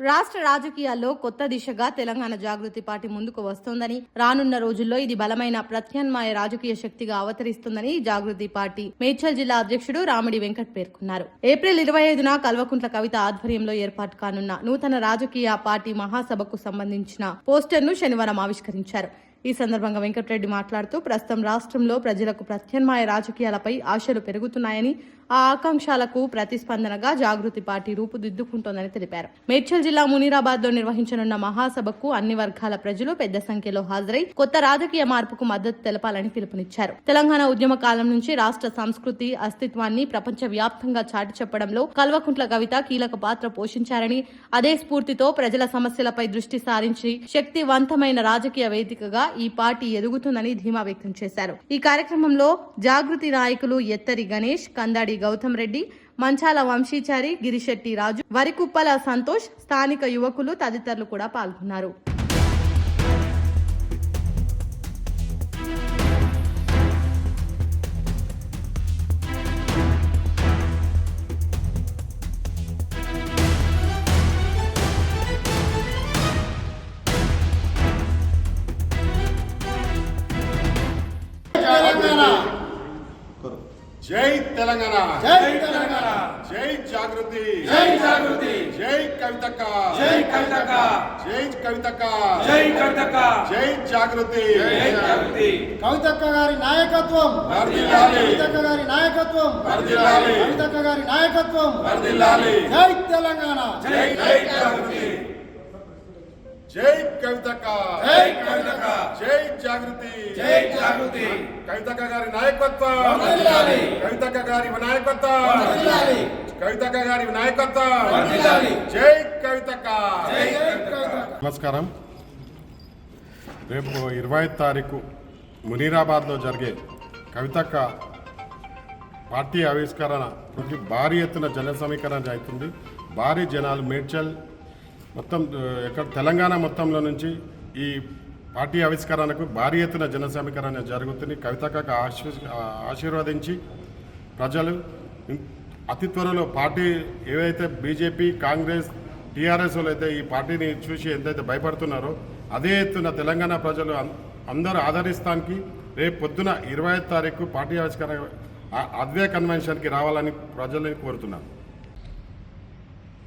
రాష్ట్ర రాజకీయాల్లో కొత్త దిశగా తెలంగాణ జాగృతి పార్టీ ముందుకు వస్తోందని, రానున్న రోజుల్లో ఇది బలమైన ప్రత్యామ్నాయ రాజకీయ శక్తిగా అవతరిస్తుందని జాగృతి పార్టీ మేడ్చల్ జిల్లా అధ్యక్షుడు రామిడి వెంకట్ పేర్కొన్నారు. ఏప్రిల్ 25న కల్వకుంట్ల కవిత ఆధ్వర్యంలో ఏర్పాటు కానున్న నూతన రాజకీయ పార్టీ మహాసభకు సంబంధించిన పోస్టర్ను శనివారం ఆవిష్కరించారు. ఈ సందర్భంగా వెంకటరెడ్డి మాట్లాడుతూ ప్రస్తుతం రాష్ట్రంలో ప్రజలకు ప్రత్యామ్నాయ రాజకీయాలపై ఆశలు పెరుగుతున్నాయని, ఆ ఆకాంక్షలకు ప్రతిస్పందనగా జాగృతి పార్టీ రూపుదిద్దుకుంటోందని తెలిపారు. మేడ్చల్ జిల్లా మునీరాబాద్ లో నిర్వహించనున్న మహాసభకు అన్ని వర్గాల ప్రజలు పెద్ద సంఖ్యలో హాజరై కొత్త రాజకీయ మార్పుకు మద్దతు తెలపాలని పిలుపునిచ్చారు. తెలంగాణ ఉద్యమ కాలం నుంచి రాష్ట్ర సంస్కృతి అస్తిత్వాన్ని ప్రపంచ వ్యాప్తంగా చాటి చెప్పడంలో కల్వకుంట్ల కవిత కీలక పాత్ర పోషించారని, అదే స్ఫూర్తితో ప్రజల సమస్యలపై దృష్టి సారించి శక్తివంతమైన రాజకీయ వేదికగా ఈ పార్టీ ఎదుగుతుందని ధీమా వ్యక్తం చేశారు. ఈ కార్యక్రమంలో జాగృతి నాయకులు ఎత్తరి గణేష్, కందాడి గౌతమ్ రెడ్డి, మంచాల వంశీచారి, గిరిశెట్టి రాజు, వరికుప్పల సంతోష్, స్థానిక యువకులు తదితరులు కూడా పాల్గొన్నారు. జై తెలంగాణ, జై తెలంగాణ, జై జాగృతి, జై జాగృతి, జై కవితక్క, జై కవితక్క, జై కవితక్క, జై కవితక్క, జై జాగృతి, జై జాగృతి. కవితక్క గారి నాయకత్వం వర్ధిల్లాలి, కవితక్క గారి నాయకత్వం వర్ధిల్లాలి, కవితక్క గారి నాయకత్వం వర్ధిల్లాలి. జై తెలంగాణ, జై జాగృతి, జై కవితక్క, జై కవితక్క, జై జాగృతి, జై జాగృతి. కవితక్క గారి నాయకత్వం, వర్ధిల్లాలి, కవితక్క గారి నాయకత్వం, వర్ధిల్లాలి, కవితక్క గారి నాయకత్వం, వర్ధిల్లాలి. జై కవితక్క. జై కవితక్క. నమస్కారం. రేపు 20 తారీఖు మునీరాబాద్లో జరిగే కవితక్క పార్టీ ఆవిష్కరణ భారీ ఎత్తున జన సమీకరణ అవుతుంది. భారీ జనాలు మేడ్చల్ మొత్తం ఎక్కడ తెలంగాణ మొత్తంలో నుంచి ఈ పార్టీ ఆవిష్కరణకు భారీ ఎత్తున జన సమీకరణ జరుగుతుంది. కవితక్కకు ఆశీర్వదించి ప్రజలు అతి త్వరలో పార్టీ ఏవైతే బీజేపీ, కాంగ్రెస్, టీఆర్ఎస్ వాళ్ళు అయితే ఈ పార్టీని చూసి ఎంతైతే భయపడుతున్నారో అదే ఎత్తున తెలంగాణ ప్రజలు అందరూ ఆదరిస్తానికి రేపు పొద్దున 25 తారీఖు పార్టీ ఆవిష్కరణ అద్వే కన్వెన్షన్కి రావాలని ప్రజల్ని కోరుతున్నాను.